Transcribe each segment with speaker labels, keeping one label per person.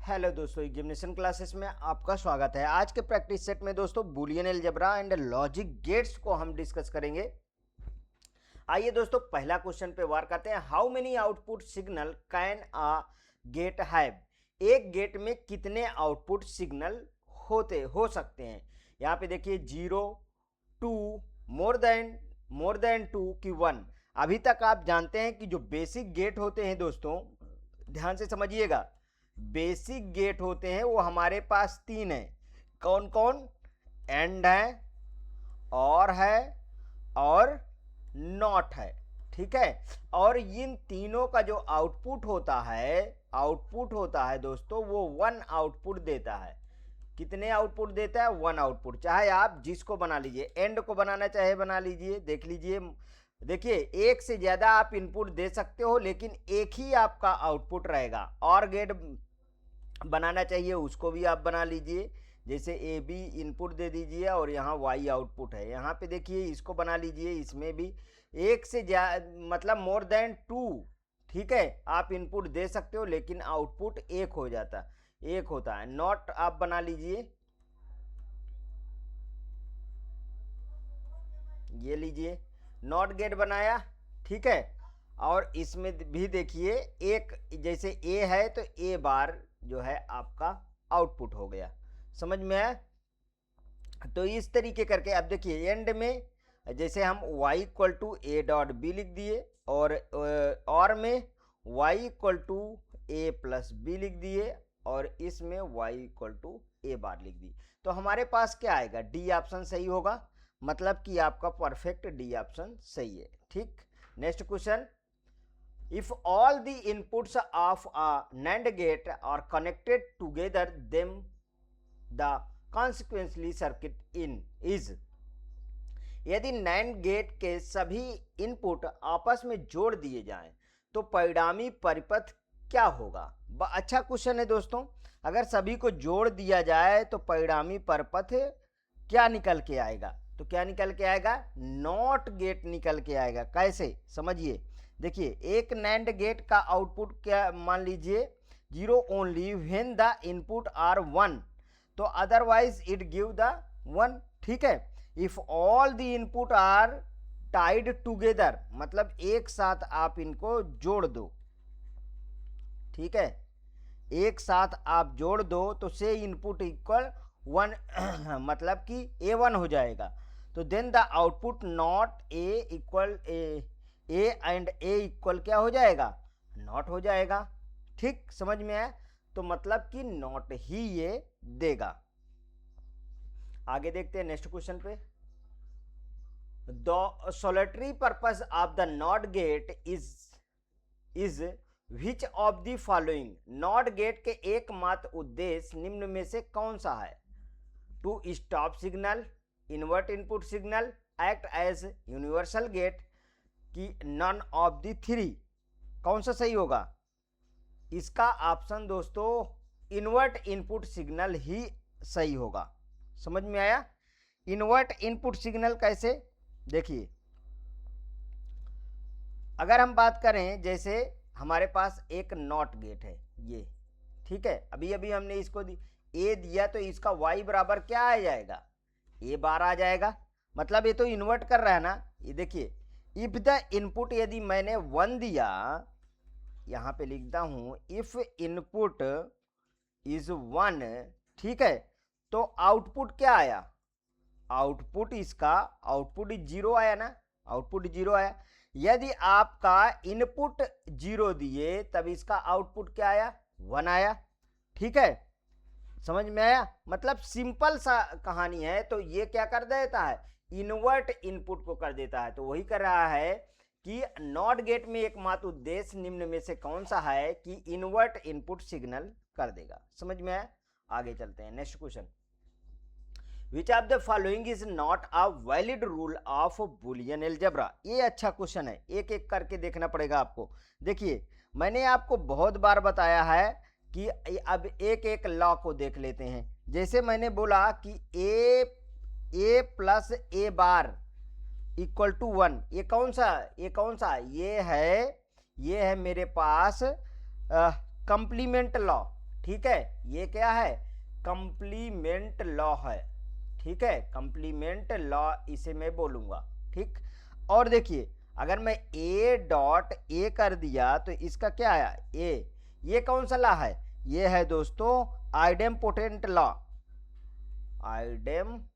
Speaker 1: Hello दोस्तों, examination classes में आपका स्वागत है। आज के प्रैक्टिस सेट में दोस्तों Boolean algebra and logic gates को हम डिस्कस करेंगे। आइए दोस्तों पहला क्वेश्चन पे वार करते हैं। How many output signal can a gate have. एक गेट में कितने आउटपुट सिग्नल हो सकते हैं। यहाँ पे देखिए 0, 2, मोर देन 2 की 1। अभी तक आप जानते हैं कि जो बेसिक गेट होते हैं दोस्तों, ध्यान से समझिएगा, बेसिक गेट होते हैं वो हमारे पास 3 है। कौन कौन? एंड है, और नॉट है। ठीक है। और इन तीनों का जो आउटपुट होता है दोस्तों, वो 1 आउटपुट देता है। कितने आउटपुट देता है? 1 आउटपुट। चाहे आप जिसको बना लीजिए, एंड को बनाना चाहे बना लीजिए। देख लीजिए, देखिए एक से ज्यादा आप इनपुट दे सकते हो, लेकिन एक ही आपका आउटपुट रहेगा। और गेट बनाना चाहिए उसको भी आप बना लीजिए, जैसे ए बी इनपुट दे दीजिए और यहाँ वाई आउटपुट है। यहाँ पे देखिए इसको बना लीजिए, इसमें भी एक से मतलब मोर देन 2। ठीक है, आप इनपुट दे सकते हो लेकिन आउटपुट एक होता है। नॉट आप बना लीजिए, ये लीजिए नॉट गेट बनाया। ठीक है। और इसमें भी देखिए एक, जैसे ए है तो ए बार जो है आपका आउटपुट हो गया। समझ में आया? तो इस तरीके करके अब देखिए एंड में जैसे हम y equal to A dot B लिख दिए, और में y equal to A plus B लिख दिए, और इसमें y equal to A bar लिख दी। तो हमारे पास क्या आएगा? डी ऑप्शन सही होगा, मतलब कि आपका परफेक्ट डी ऑप्शन सही है। ठीक। Next question, if all the inputs of a NAND gate are connected together, then the consequently circuit in is। यदि NAND गेट के सभी इनपुट आपस में जोड़ दिए जाएं तो परिणामी परिपथ क्या होगा? अच्छा क्वेश्चन है दोस्तों। अगर सभी को जोड़ दिया जाए तो परिणामी परिपथ क्या निकल के आएगा? तो क्या निकल के आएगा? नॉट गेट निकल के आएगा। कैसे? समझिए, देखिए एक नैंड गेट का आउटपुट क्या मान लीजिए 0 only when the input are 1, तो अदरवाइज इट गिव द 1। ठीक है। If all the input are tied together, मतलब एक साथ आप इनको जोड़ दो। ठीक है, एक साथ आप जोड़ दो तो से इनपुट इक्वल 1 मतलब कि A1 हो जाएगा। तो then the output not A equal A and A equal क्या हो जाएगा? नॉट हो जाएगा। ठीक, समझ में आया? तो मतलब कि नॉट ही ये देगा। आगे देखते हैं नेक्स्ट क्वेश्चन पे। The solitary purpose of the not gate is which of the following. Not gate के एकमात्र उद्देश्य निम्न में से कौन सा है? To stop signal, invert input signal, act as universal gate, कि नन ऑफ द 3। कौन सा सही होगा? इसका ऑप्शन दोस्तों इन्वर्ट इनपुट सिग्नल ही सही होगा। समझ में आया? इन्वर्ट इनपुट सिग्नल कैसे? देखिए, अगर हम बात करें, जैसे हमारे पास एक नॉट गेट है ये। ठीक है, अभी अभी हमने इसको ए दिया तो इसका y बराबर क्या आ जाएगा? ए बार आ जाएगा। मतलब ये तो इन्वर्ट कर रहा है ना। ये देखिए, इफ द इनपुट, यदि मैंने 1 दिया, यहां पे लिखता हूं इफ इनपुट इज 1। ठीक है, तो आउटपुट क्या आया? आउटपुट इसका आउटपुट 0 आया ना। आउटपुट 0 आया। यदि आपका इनपुट 0 दिए तब इसका आउटपुट क्या आया? 1 आया। ठीक है, समझ में आया? मतलब सिंपल सा कहानी है। तो ये क्या कर देता है? इन्वर्ट इनपुट को कर देता है। तो वही कर रहा है कि नॉट गेट में एकमात्र उद्देश्य निम्न में से कौन सा है कि इन्वर्ट इनपुट सिग्नल कर देगा। समझ में आया? आगे चलते हैं। Next question, which of the following is not a valid rule of Boolean algebra. ये अच्छा क्वेश्चन है, एक एक करके देखना पड़ेगा आपको। देखिए, मैंने आपको बहुत बार बताया है कि अब एक एक लॉ को देख लेते हैं। जैसे मैंने बोला कि A plus A bar equal to 1, ये कौन सा? ये है मेरे पास कंप्लीमेंट लॉ। ठीक है, ये क्या है, कंप्लीमेंट लॉ है। ठीक है, कंप्लीमेंट लॉ इसे मैं बोलूंगा। ठीक, और देखिए अगर मैं ए डॉट ए कर दिया तो इसका क्या आया, ए, ये कौन सा लॉ है, ये है दोस्तों आइडेम्पोटेंट लॉ, आइडेम्पोटेंट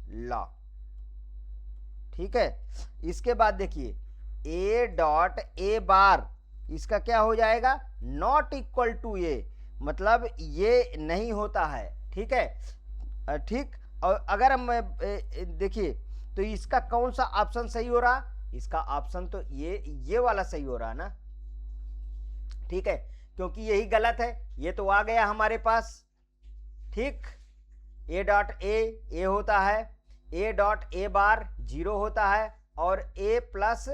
Speaker 1: लॉ। ठीक है, इसके बाद देखिए ए डॉट ए बार, इसका क्या हो जाएगा, नॉट इक्वल टू ए, मतलब ये नहीं होता है। ठीक है, ठीक, और अगर हम देखिए तो इसका कौन सा ऑप्शन सही हो रहा, इसका ऑप्शन तो ये वाला सही हो रहा ना। ठीक है, क्योंकि यही गलत है, ये तो आ गया हमारे पास। ठीक, ए डॉट ए होता है, ए डॉट ए बार 0 होता है, और ए प्लस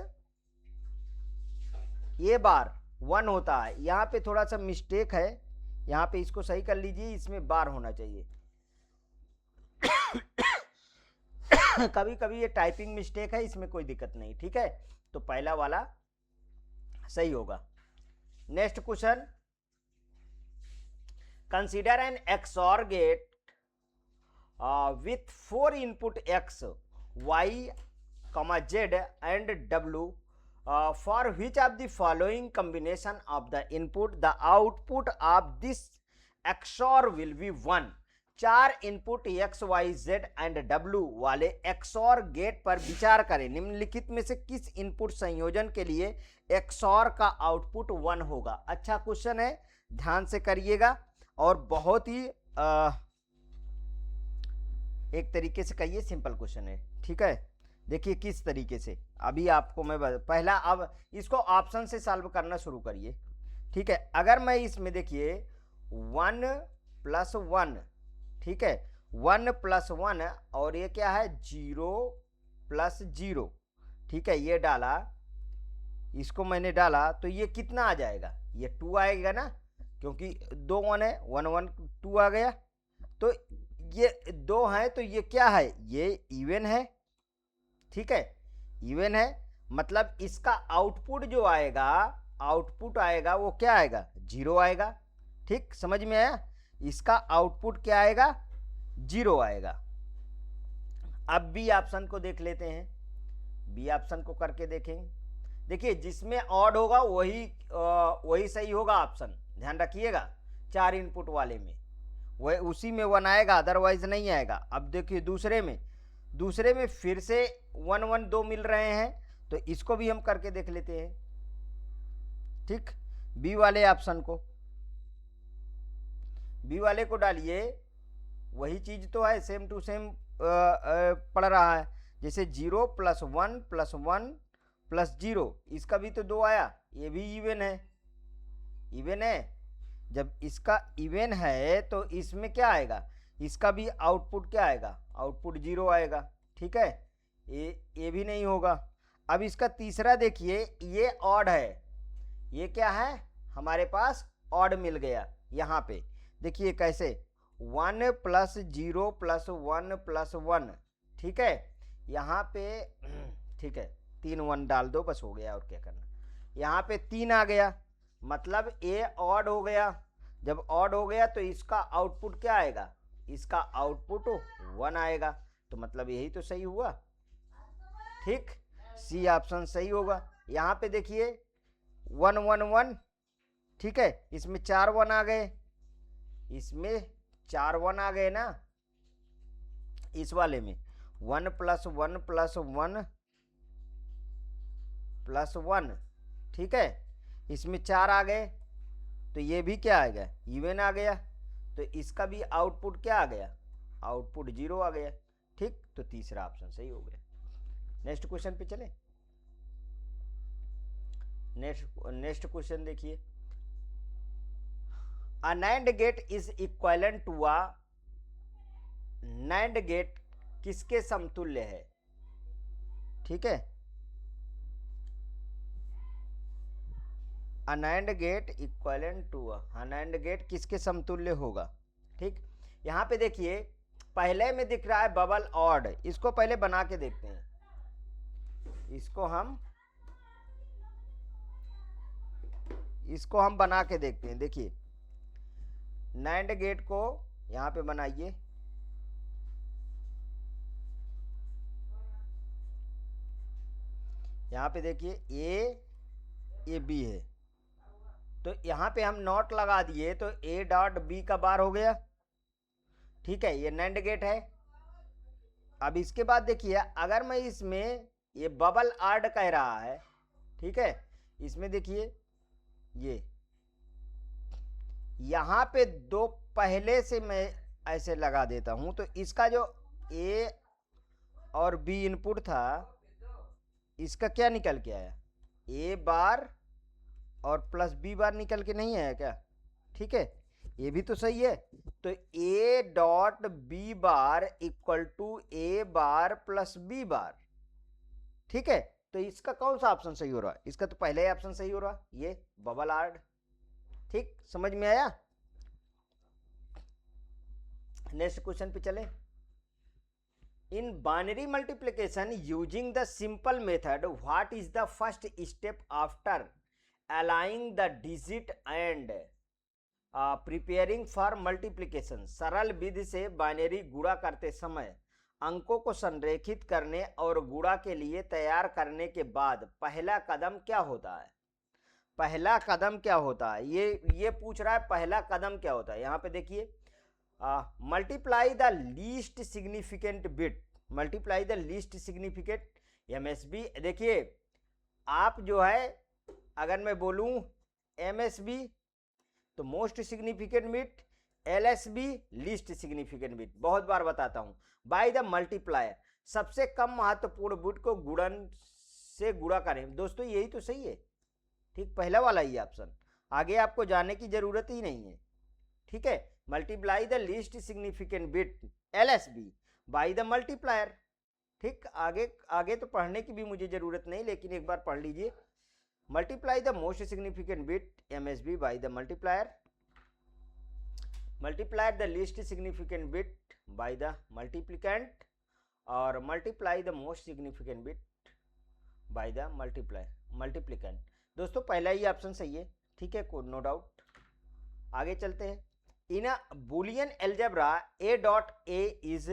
Speaker 1: ए बार 1 होता है। यहाँ पे थोड़ा सा मिस्टेक है, यहाँ पे इसको सही कर लीजिए, इसमें बार होना चाहिए। कभी कभी ये टाइपिंग मिस्टेक है, इसमें कोई दिक्कत नहीं। ठीक है, तो पहला वाला सही होगा। Next question, consider an XOR gate with 4 input X, Y, Z and W, for which of the following combination of the input the output of this XOR will be 1। 4 input X, Y, Z and W वाले XOR gate पर विचार करें, निम्नलिखित में से किस input संयोजन के लिए XOR का आउटपुट 1 होगा। अच्छा क्वेश्चन है, ध्यान से करिएगा, और बहुत ही एक तरीके से कहिए सिंपल क्वेश्चन है। ठीक है, देखिए किस तरीके से, अभी आपको मैं पहला, अब इसको ऑप्शन से सॉल्व करना शुरू करिए। ठीक है, अगर मैं इसमें देखिए 1 + 1, ठीक है, 1 + 1, और ये क्या है 0 + 0, ठीक है, ये डाला, इसको मैंने डाला, तो ये कितना आ जाएगा, ये 2 आएगा ना, क्योंकि 2 1 है, 1 1 2 आ गया, तो ये 2 है, तो ये क्या है, ये इवन है। ठीक है, इवन है, मतलब इसका आउटपुट जो आएगा, आउटपुट आएगा वो क्या आएगा, 0 आएगा। ठीक, समझ में आया, इसका आउटपुट क्या आएगा, 0 आएगा। अब बी ऑप्शन को देख लेते हैं, बी ऑप्शन को करके देखेंगे। देखिए जिसमें ऑड होगा वही सही होगा ऑप्शन, ध्यान रखिएगा, 4 इनपुट वाले में वह उसी में 1 आएगा, अदरवाइज नहीं आएगा। अब देखिए दूसरे में फिर से 1 1 2 मिल रहे हैं, तो इसको भी हम करके देख लेते हैं। ठीक, बी वाले ऑप्शन को, बी वाले को डालिए, वही चीज तो है, सेम टू सेम पड़ रहा है, जैसे 0 + 1 + 1 + 0, इसका भी तो 2 आया, ये भी इवन है, इवन है। जब इसका इवन है तो इसमें क्या आएगा, इसका भी आउटपुट क्या आएगा, आउटपुट 0 आएगा। ठीक है, ये भी नहीं होगा। अब इसका तीसरा देखिए, ये ऑड है, ये क्या है हमारे पास, ऑड मिल गया। यहाँ पे देखिए कैसे, 1 + 0 + 1 + 1, ठीक है, यहाँ पे ठीक है 3 1 डाल दो, बस हो गया, और क्या करना। यहाँ पे 3 आ गया, मतलब ए ऑड हो गया। जब ऑड हो गया तो इसका आउटपुट क्या आएगा, इसका आउटपुट 1 आएगा, तो मतलब यही तो सही हुआ। ठीक, सी ऑप्शन सही होगा। यहाँ पे देखिए 1 1 1, ठीक है, इसमें 4 1 आ गए, इसमें 4 1 आ गए ना, इस वाले में 1 + 1 + 1 + 1, ठीक है, इसमें 4 आ गए, तो ये भी क्या आ गया, इवन आ गया, तो इसका भी आउटपुट क्या आ गया, आउटपुट 0 आ गया। ठीक, तो तीसरा ऑप्शन सही हो गया। नेक्स्ट क्वेश्चन पे चले। नेक्स्ट क्वेश्चन देखिए, a NAND gate is equivalent to a, NAND gate किसके समतुल्य है। ठीक है, a NAND gate equivalent to a NAND gate किसके समतुल्य होगा। ठीक, यहाँ पे देखिए पहले में दिख रहा है बबल ऑड, इसको पहले बना के देखते हैं, इसको हम इसको हम बना के देखते हैं। देखिए नैंड गेट को यहाँ पे बनाइए, यहाँ पे देखिए ए बी है, तो यहाँ पे हम नॉट लगा दिए तो ए डॉट बी का बार हो गया। ठीक है, ये नैंड गेट है। अब इसके बाद देखिए अगर मैं इसमें ये बबल आर्ड कह रहा है, ठीक है, इसमें देखिए ये यहाँ पे दो पहले से मैं ऐसे लगा देता हूं, तो इसका जो ए और बी इनपुट था इसका क्या निकल के आया, ए बार और प्लस बी बार निकल के नहीं आया क्या? ठीक है, ये भी तो सही है। तो A dot B bar equal to A bar plus B bar. ठीक है, तो इसका कौन सा ऑप्शन सही हो रहा है? इसका तो पहले ही ऑप्शन सही हो रहा, ये बबल आर्ड। ठीक, समझ में आया? नेक्स्ट क्वेश्चन पे चले। In binary multiplication using the simple method what is the first step after aligning the digit and preparing for multiplication? सरल विधि से बाइनरी गुणा करते समय अंकों को संरेखित करने और गुणा के लिए तैयार करने के बाद पहला कदम क्या होता है? पहला कदम क्या होता है, ये पूछ रहा है, पहला कदम क्या होता है। यहाँ पे देखिए multiply the least significant bit, multiply the least significant MSB. देखिए आप जो है अगर मैं बोलूं एमएसबी तो most significant bit, LSB least significant bit, बहुत बार बताता हूं। बाय द मल्टीप्लायर, सबसे कम महत्वपूर्ण बिट को गुणन से गुणा करें। दोस्तों यही तो सही है। ठीक, पहला वाला ही ऑप्शन, आगे आपको जाने की जरूरत ही नहीं है। ठीक है, multiply the least significant bit LSB bye the multiplier. ठीक, आगे तो पढ़ने की भी मुझे जरूरत नहीं, लेकिन एक बार पढ़ लीजिए। Multiply the most significant bit MSB by the multiplier, multiply the least significant bit by the multiplicand, और multiply the most significant bit by the multiplicand. दोस्तों पहला ही ऑप्शन सही है। ठीक है, नो डाउट। आगे चलते हैं। In a Boolean algebra A dot A is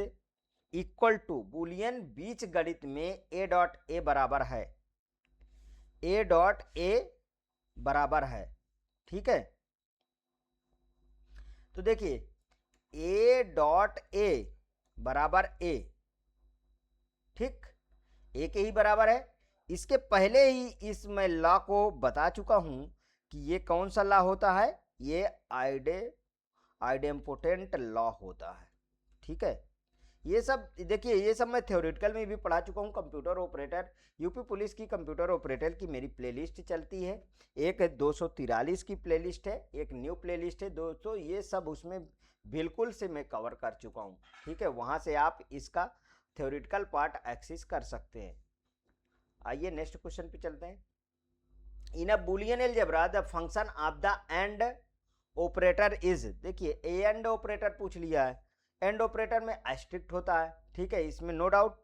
Speaker 1: equal to, Boolean बीज गणित में ए डॉट ए बराबर है, ए डॉट ए बराबर है। ठीक है, तो देखिए ए डॉट ए बराबर ए, ठीक, ए के ही बराबर है। इसके पहले ही इस मैं लॉ को बता चुका हूं कि ये कौन सा लॉ होता है, ये आइडेम्पोटेंट लॉ होता है। ठीक है, ये सब देखिए, ये सब मैं थ्योरेटिकल में भी पढ़ा चुका हूँ। कंप्यूटर ऑपरेटर, यूपी पुलिस की कंप्यूटर ऑपरेटर की मेरी प्लेलिस्ट चलती है, एक 243 की प्लेलिस्ट है, एक न्यू प्लेलिस्ट है दोस्तों, ये सब उसमें बिल्कुल से मैं कवर कर चुका हूँ। ठीक है, वहाँ से आप इसका थ्योरेटिकल पार्ट एक्सेस कर सकते हैं। आइए नेक्स्ट क्वेश्चन पे चलते हैं। In a Boolean algebra the function of the AND operator is, देखिए ए एंड ऑपरेटर पूछ लिया है, एंड ऑपरेटर में एस्ट्रिक्ट होता है। ठीक है, इसमें नो डाउट।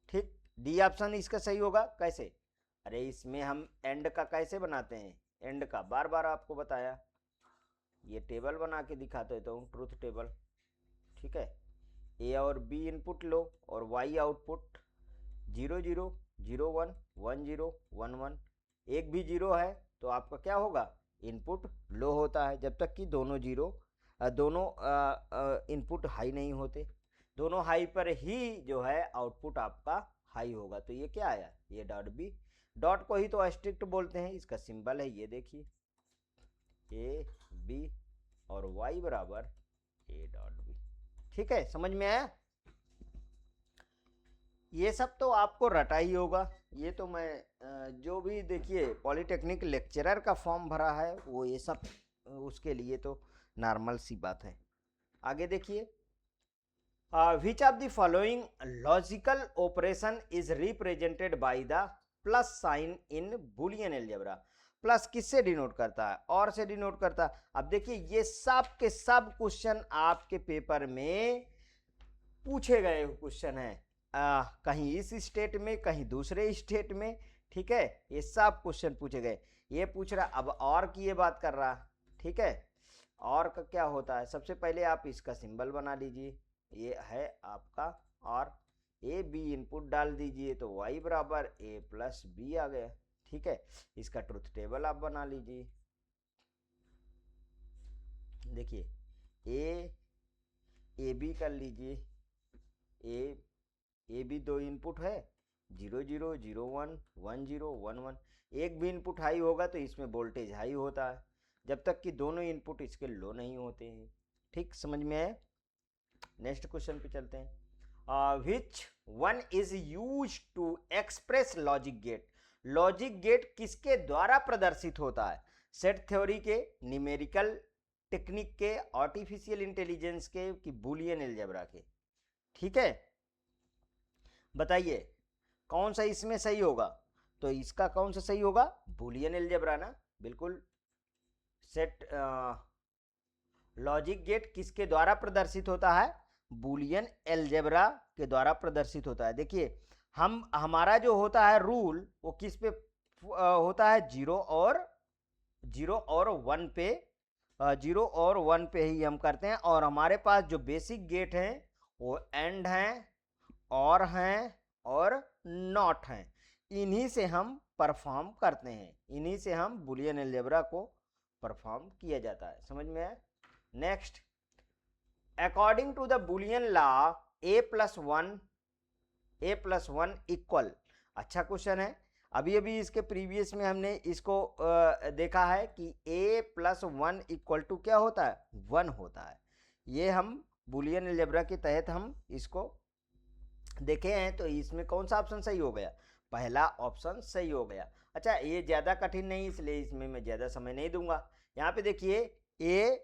Speaker 1: ठीक, डी ऑप्शन इसका सही होगा। कैसे? अरे इसमें हम एंड का कैसे बनाते हैं, एंड का बार बार आपको बताया, ये टेबल बना के दिखाते देता हूँ, ट्रूथ टेबल। ठीक है, ए और बी इनपुट लो और वाई आउटपुट, 0 0 0 1 1 0 1 1, एक भी 0 है तो आपका क्या होगा, इनपुट लो होता है, जब तक कि दोनों इनपुट हाई नहीं होते। दोनों हाई पर ही जो है आउटपुट आपका हाई होगा। तो ये क्या आया, ये डॉट बी, डॉट को ही तो एस्ट्रिक्ट बोलते हैं, इसका सिंबल है ये देखिए, ए बी और वाई बराबर ए डॉट बी। ठीक है, समझ में आया? ये सब तो आपको रटा ही होगा। ये तो मैं जो भी देखिए पॉलिटेक्निक लेक्चरर का फॉर्म भरा है वो ये सब उसके लिए तो नॉर्मल सी बात है। आगे देखिए, which of the following logical operation is represented by the plus sign in Boolean algebra? Plus किससे डिनोट करता है, और से डिनोट करता है। अब देखिए ये सब के सब क्वेश्चन आपके पेपर में पूछे गए क्वेश्चन हैं, कहीं इस स्टेट में कहीं दूसरे स्टेट में। ठीक है, ये सब क्वेश्चन पूछे गए। ये पूछ रहा, अब और की ये बात कर रहा, ठीक है। और का क्या होता है, सबसे पहले आप इसका सिंबल बना लीजिए, ये है आपका और, ए बी इनपुट डाल दीजिए तो y बराबर a प्लस बी आ गया, ठीक है। इसका ट्रुथ टेबल आप बना लीजिए, देखिए ए बी कर लीजिए, ए बी दो इनपुट है, 0 0 0 1 1 0 1 1, एक भी इनपुट हाई होगा तो इसमें वोल्टेज हाई होता है, जब तक कि दोनों इनपुट इसके लो नहीं होते हैं, ठीक, समझ में आया। नेक्स्ट क्वेश्चन पे चलते हैं। Which one is use to express logic gate, logic gate किसके द्वारा प्रदर्शित होता है, सेट थ्योरी के, न्यूमेरिकल टेक्निक के, आर्टिफिशियल इंटेलिजेंस के, कि बुलियन अलजेब्रा के, ठीक है। बताइए कौन सा इसमें सही होगा, तो इसका कौन सा सही होगा, बुलियन अलजेब्रा ना, बिल्कुल। सेट लॉजिक गेट किसके द्वारा प्रदर्शित होता है, बुलियन अलजेब्रा के द्वारा प्रदर्शित होता है। देखिए हमारा जो होता है रूल वो किस पे होता है, जीरो और वन पे, जीरो और वन पे ही हम करते हैं, और हमारे पास जो बेसिक गेट हैं वो एंड हैं, और नॉट हैं, इन्हीं से हम परफॉर्म करते हैं, इन्हीं से हम बुलियन अलजेब्रा को परफॉर्म किया जाता है, समझ में आया। Next, according to the Boolean law a plus one equal, अच्छा क्वेश्चन है, अभी अभी इसके प्रीवियस में हमने इसको देखा है कि a plus one equal to क्या होता है, 1 होता है, ये हम बुलियन अलजेब्रा के तहत हम इसको देखे हैं, तो इसमें कौन सा ऑप्शन सही हो गया, पहला ऑप्शन सही हो गया। अच्छा ये ज़्यादा कठिन नहीं, इसलिए इसमें मैं ज़्यादा समय नहीं दूंगा। यहाँ पे देखिए a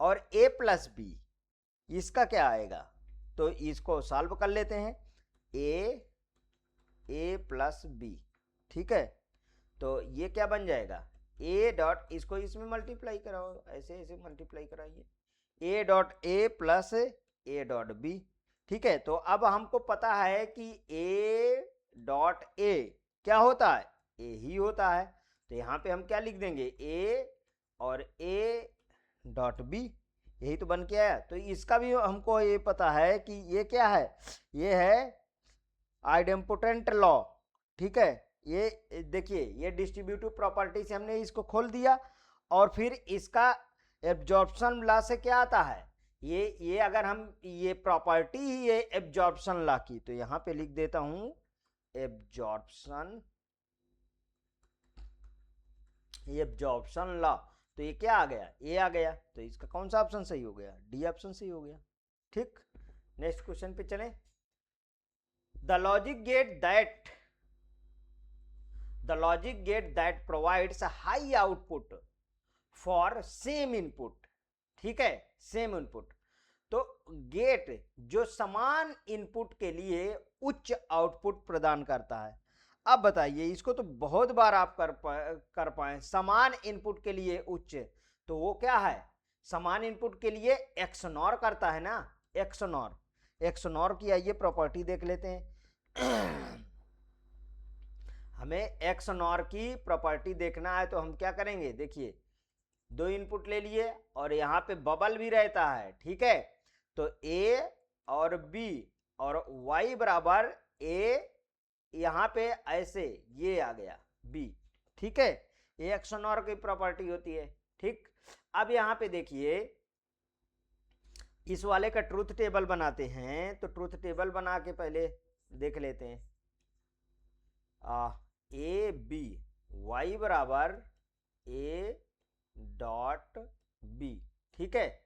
Speaker 1: और a प्लस बी, इसका क्या आएगा, तो इसको सॉल्व कर लेते हैं, a प्लस बी, ठीक है, तो ये क्या बन जाएगा, a डॉट, इसको इसमें मल्टीप्लाई कराओ, ऐसे ऐसे मल्टीप्लाई कराइए, a dot a plus a dot b, ठीक है। तो अब हमको पता है कि a डॉट a क्या होता है, a ही होता है, तो यहाँ पे हम क्या लिख देंगे, a और a डॉट b, यही तो बन के आया। तो इसका भी हमको ये पता है कि ये क्या है, ये है आइडेम्पोटेंट लॉ, ठीक है। ये देखिए ये डिस्ट्रीब्यूटिव प्रॉपर्टी से हमने इसको खोल दिया, और फिर इसका एब्जॉर्प्शन लॉ से क्या आता है, ये अगर हम ये प्रॉपर्टी ही है एब्जॉर्प्शन लॉ की, तो यहाँ पे लिख देता हूं एब्जॉर्प्शन लॉ, तो ये क्या आ गया, ए आ गया, तो इसका कौन सा ऑप्शन सही हो गया, डी ऑप्शन सही हो गया, ठीक। नेक्स्ट क्वेश्चन पे चलें। The logic get that provides high output for same input, ठीक है, सेम इनपुट, तो गेट जो समान इनपुट के लिए उच्च आउटपुट प्रदान करता है। अब बताइए इसको तो बहुत बार आप कर पाए, समान इनपुट के लिए उच्च, तो वो क्या है, समान इनपुट के लिए एक्सनॉर करता है ना, एक्सनॉर की आइए प्रॉपर्टी देख लेते हैं। हमें एक्सनॉर की प्रॉपर्टी देखना है, तो हम क्या करेंगे, देखिए दो इनपुट ले लिए और यहाँ पे बबल भी रहता है, ठीक है, तो a और b और y बराबर a, यहाँ पे ऐसे ये आ गया b, ठीक है, ये एक्सनॉर की प्रॉपर्टी होती है, ठीक। अब यहाँ पे देखिए इस वाले का ट्रूथ टेबल बनाते हैं, तो ट्रूथ टेबल बना के पहले देख लेते हैं, a b y बराबर a डॉट b, ठीक है,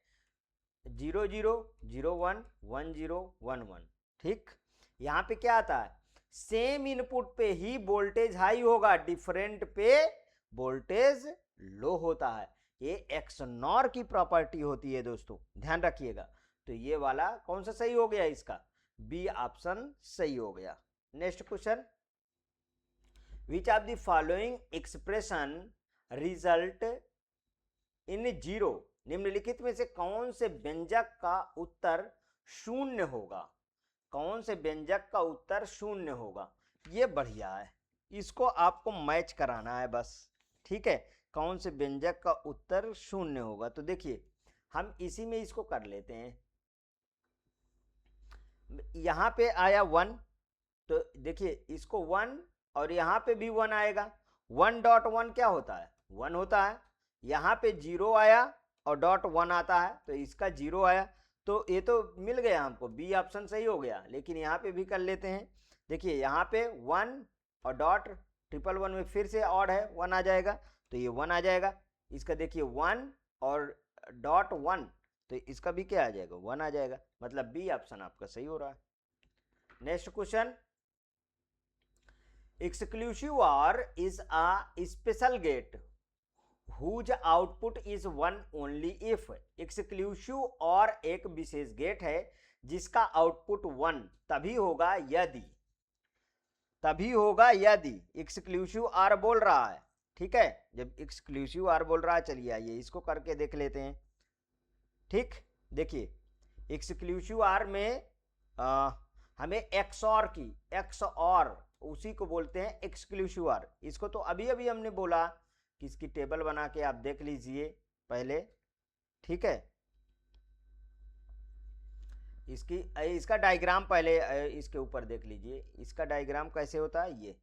Speaker 1: 0 0 0 1 1 0 1 1, ठीक। यहाँ पे क्या आता है, सेम इनपुट पे ही वोल्टेज हाई होगा, डिफरेंट पे वोल्टेज लो होता है, ये एक्सनॉर की प्रॉपर्टी होती है दोस्तों, ध्यान रखिएगा। तो ये वाला कौन सा सही हो गया, इसका बी ऑप्शन सही हो गया। Next question, which of the following expression result in zero, निम्नलिखित में से कौन से व्यंजक का उत्तर शून्य होगा, कौन से व्यंजक का उत्तर शून्य होगा, ये बढ़िया है, इसको आपको मैच कराना है बस, ठीक है, कौन से व्यंजक का उत्तर शून्य होगा। तो देखिए हम इसी में इसको कर लेते हैं। यहाँ पे आया 1, तो देखिए इसको 1 और यहाँ पे भी 1 आएगा। 1.1 क्या होता है, 1 होता है। यहाँ पे 0 आया और .1 आता है, तो इसका 0 आया। तो ये तो मिल गया हमको, बी ऑप्शन सही हो गया। लेकिन यहाँ पे भी कर लेते हैं। देखिए यहाँ पे 1 और .111 में फिर से ऑड है, 1 आ जाएगा, तो ये 1 आ जाएगा। इसका देखिए 1 और .1, तो इसका भी क्या आ जाएगा, 1 आ जाएगा। मतलब बी ऑप्शन आपका सही हो रहा है। Next question, exclusive OR is a special gate whose output is 1 only if। exclusive OR एक विशेष गेट है जिसका आउटपुट 1 तभी होगा यदि exclusive OR बोल रहा है। ठीक है, जब exclusive OR बोल रहा है, चलिए आइए इसको करके देख लेते हैं। ठीक, देखिए exclusive OR में हमें XOR उसी को बोलते हैं एक्सक्लूसिव OR। इसको तो अभी अभी हमने बोला कि इसकी टेबल बना के आप देख लीजिए पहले। ठीक है, इसका डायग्राम पहले इसके ऊपर देख लीजिए। इसका डायग्राम कैसे होता है, ये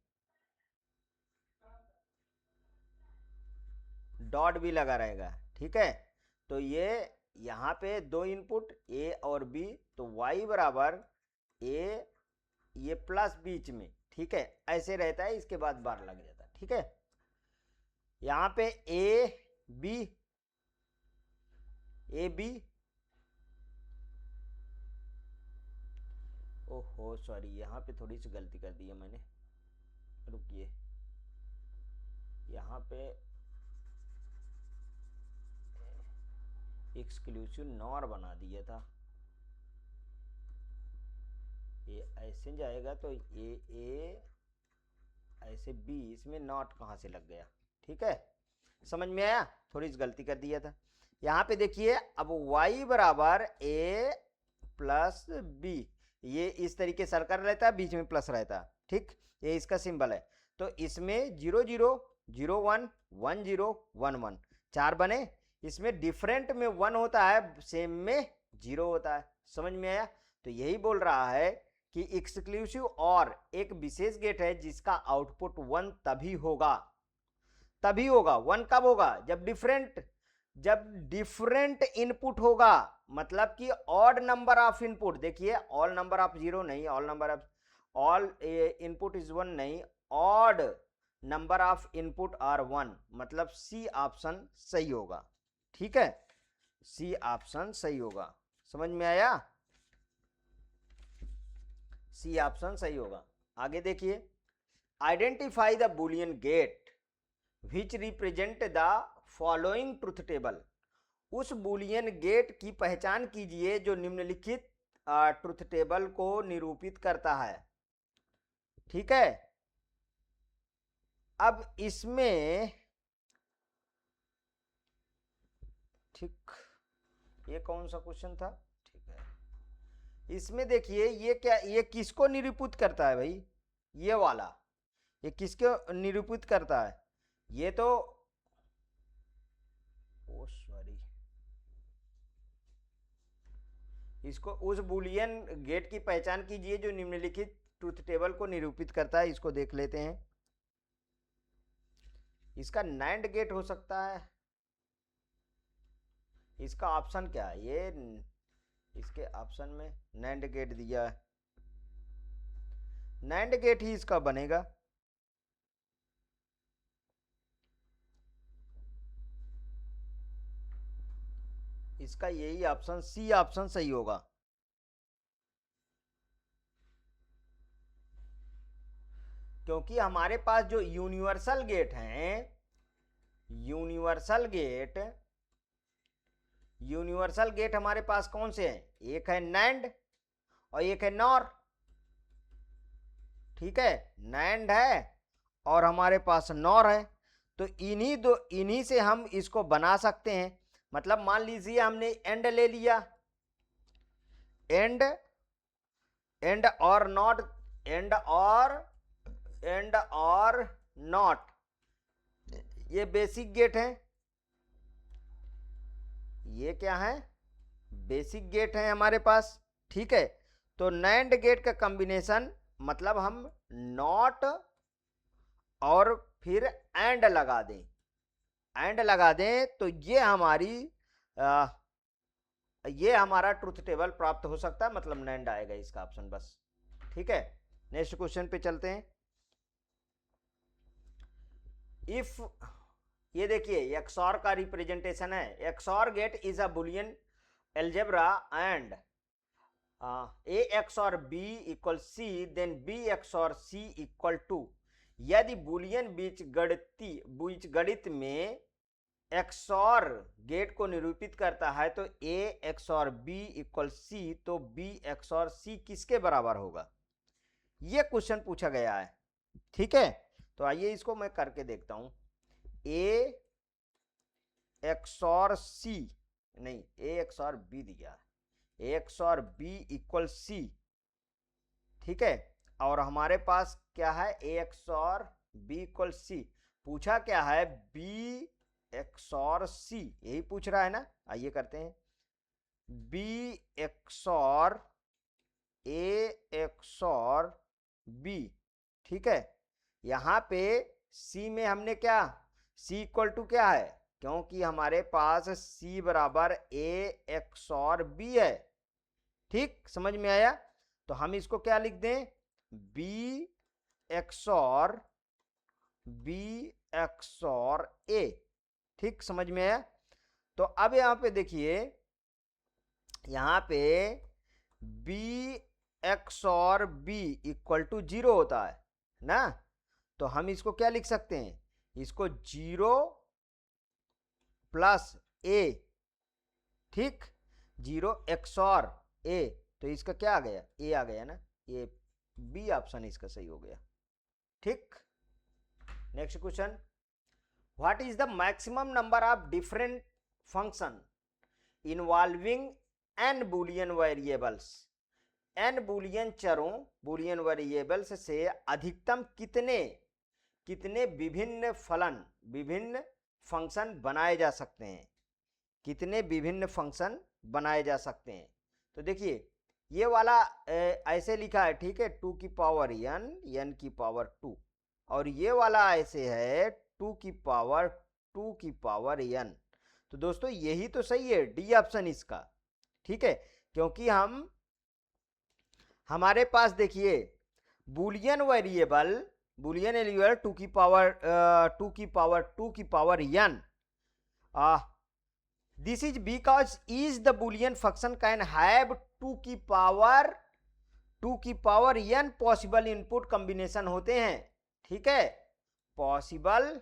Speaker 1: डॉट भी लगा रहेगा। ठीक है, तो ये यहाँ पे 2 इनपुट A और B, तो Y बराबर A, ये प्लस बीच में। ठीक है, ऐसे रहता है, इसके बाद बार लग जाता है। ठीक है, यहाँ पे ए बी, ओहो सॉरी, यहाँ पे थोड़ी सी गलती कर दी है मैंने, रुकिए। यहाँ पे एक्सक्लूसिव नॉर बना दिया था, ये ऐसे जाएगा तो ए ऐसे बी, इसमें नॉट कहाँ से लग गया। ठीक है, समझ में आया, थोड़ी सी गलती कर दिया था। यहाँ पे देखिए अब y बराबर a प्लस बी, ये इस तरीके सर्कल रहता है, बीच में प्लस रहता है। ठीक, ये इसका सिंबल है। तो इसमें 0 0 0 1 1 0 1 1 4 बने। इसमें डिफरेंट में 1 होता है, सेम में 0 होता है। समझ में आया। तो यही बोल रहा है कि एक्सक्लूसिव और एक विशेष गेट है जिसका आउटपुट 1 तभी होगा। 1 कब होगा, जब डिफरेंट इनपुट होगा, मतलब कि ऑड नंबर ऑफ इनपुट। देखिए ऑल नंबर ऑफ 0 नहीं, ऑल इनपुट इज 1 नहीं, odd number of input are 1, मतलब सी ऑप्शन सही होगा। ठीक है, सी ऑप्शन सही होगा। समझ में आया, सी ऑप्शन सही होगा। आगे देखिए, identify the Boolean gate which represent the following truth table. उस बुलियन गेट की पहचान कीजिए जो निम्नलिखित ट्रुथ टेबल को निरूपित करता है। ठीक है, अब इसमें ठीक, ये कौन सा क्वेश्चन था। ठीक है, इसमें देखिए ये क्या, ये किसको निरूपित करता है भाई, ये वाला, ये किसको निरूपित करता है, ये तो सॉरी, इसको उस बुलियन गेट की पहचान कीजिए जो निम्नलिखित ट्रुथ टेबल को निरूपित करता है। इसको देख लेते हैं। इसका नैंड गेट हो सकता है। इसका ऑप्शन क्या है, ये इसके ऑप्शन में नैंड गेट दिया है, नैंड गेट ही इसका बनेगा। इसका यही ऑप्शन, सी ऑप्शन सही होगा। क्योंकि हमारे पास जो यूनिवर्सल गेट हैं, यूनिवर्सल गेट हमारे पास कौन से हैं, एक है नैंड और एक है नॉर। ठीक है, नैंड है और हमारे पास नॉर है। तो इन्हीं से हम इसको बना सकते हैं। मतलब मान लीजिए हमने एंड ले लिया, एंड और नॉट, एंड और नॉट, ये बेसिक गेट है, ये क्या है, बेसिक गेट है हमारे पास, ठीक है। तो नैंड गेट का कॉम्बिनेशन मतलब हम नॉट और फिर एंड लगा दें, एंड लगा दें तो ये हमारा ट्रुथ टेबल प्राप्त हो सकता है, मतलब नैंड आएगा इसका ऑप्शन बस, ठीक है। नेक्स्ट क्वेश्चन पे चलते हैं। इफ ये देखिए एक्सऑर का रिप्रेजेंटेशन है, XOR gate is a Boolean algebra and A XOR B equal C then B XOR C equal to, यदि बुलियन बीजगणित में एक्सॉर गेट को निरूपित करता है तो A XOR B equal C, तो बी एक्स और सी किसके बराबर होगा, ये क्वेश्चन पूछा गया है, ठीक है। तो आइए इसको मैं करके देखता हूं। ए एक्स और सी, नहीं ए एक्स और बी दिया, ए एक्स और बी इक्वल सी, ठीक है। और हमारे पास क्या है, ए एक्स और बी इक्वल सी, पूछा क्या है, बी एक्स और सी, यही पूछ रहा है ना। आइए करते हैं, बी एक्स और ए एक्स और बी, ठीक है। यहां पे सी में हमने क्या, सी इक्वल टू क्या है, क्योंकि हमारे पास सी बराबर ए एक्स और बी है, ठीक, समझ में आया। तो हम इसको क्या लिख दें, बी एक्स और ए, ठीक, समझ में आया। तो अब यहां पे देखिए, यहां पे B XOR B equal to 0 होता है ना, तो हम इसको क्या लिख सकते हैं, इसको 0 प्लस ए, ठीक, 0 एक्स और ए, तो इसका क्या आ गया, ए आ गया ना, ये बी ऑप्शन इसका सही हो गया, ठीक। Next question, what is the maximum number of different function involving n Boolean variables, n Boolean चरों, बुलियन वेरिएबल्स से अधिकतम कितने विभिन्न फंक्शन बनाए जा सकते हैं, कितने विभिन्न फंक्शन बनाए जा सकते हैं। तो देखिए ये वाला ऐसे लिखा है, ठीक है, 2 की पावर n की पावर 2, और ये वाला ऐसे है 2 की पावर n। तो दोस्तों यही तो सही है, डी ऑप्शन इसका, ठीक है, क्योंकि हमारे पास देखिए बुलियन वेरिएबल 2 की power n, this is because each the boolean function can have 2 की power n possible input combination होते हैं, ठीक है, पॉसिबल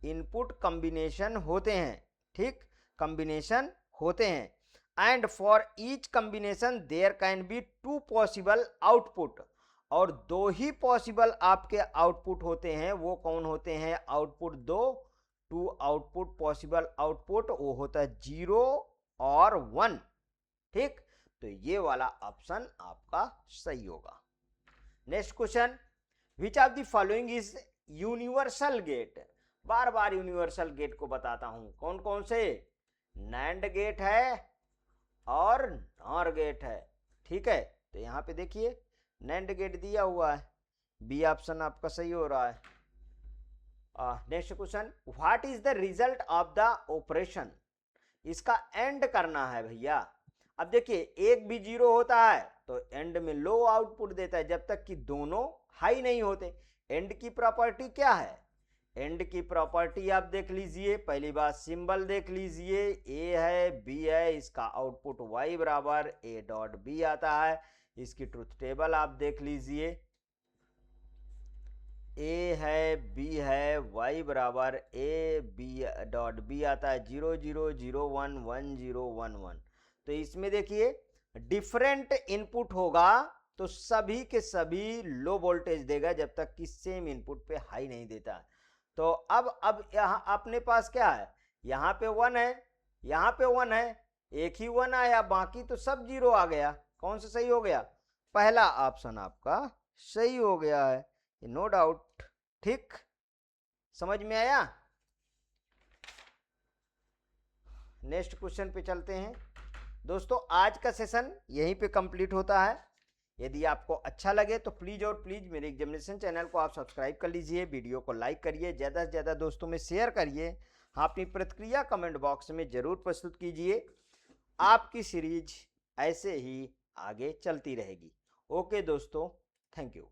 Speaker 1: इनपुट कॉम्बिनेशन होते हैं, ठीक, कॉम्बिनेशन होते हैं। And for each combination there can be 2 possible output, और 2 ही पॉसिबल आपके आउटपुट होते हैं, वो कौन होते हैं, आउटपुट 2 आउटपुट पॉसिबल आउटपुट, वो होता है 0 और 1, ठीक। तो ये वाला ऑप्शन आपका सही होगा। Next question, which of the following is universal gate, बार बार यूनिवर्सल गेट को बताता हूं, कौन कौन से, नैंड गेट है और नॉर गेट है, ठीक है। तो यहां पे देखिए नैंड गेट दिया हुआ है, बी ऑप्शन आपका सही हो रहा है। Next question, what is the result of the operation, इसका एंड करना है भैया। अब देखिए एक भी 0 होता है तो एंड में लो आउटपुट देता है, जब तक कि दोनों हाई नहीं होते। एंड की प्रॉपर्टी क्या है, एंड की प्रॉपर्टी आप देख लीजिए, पहली बात सिंबल देख लीजिए, ए है बी है, इसका आउटपुट y बराबर ए डॉट बी आता है। इसकी ट्रुथ टेबल आप देख लीजिए, ए है बी है, y बराबर ए बी डॉट बी आता है, 0 0 0 1 1 0 1 1। तो इसमें देखिए डिफरेंट इनपुट होगा तो सभी के सभी लो वोल्टेज देगा, जब तक कि सेम इनपुट पे हाई नहीं देता। तो अब यहाँ अपने पास क्या है, यहाँ पे 1 है, यहाँ पे 1 है, एक ही 1 आया, बाकी तो सब 0 आ गया। कौन सा सही हो गया, पहला ऑप्शन आपका सही हो गया है, नो डाउट, ठीक। समझ में आया? नेक्स्ट क्वेश्चन पे चलते हैं। दोस्तों आज का सेशन यहीं पे कंप्लीट होता है। यदि आपको अच्छा लगे तो प्लीज़ और प्लीज़ मेरे एग्जामिनेशन चैनल को आप सब्सक्राइब कर लीजिए, वीडियो को लाइक करिए, ज़्यादा से ज़्यादा दोस्तों में शेयर करिए। हाँ, अपनी प्रतिक्रिया कमेंट बॉक्स में ज़रूर प्रस्तुत कीजिए। आपकी सीरीज ऐसे ही आगे चलती रहेगी। ओके दोस्तों, थैंक यू।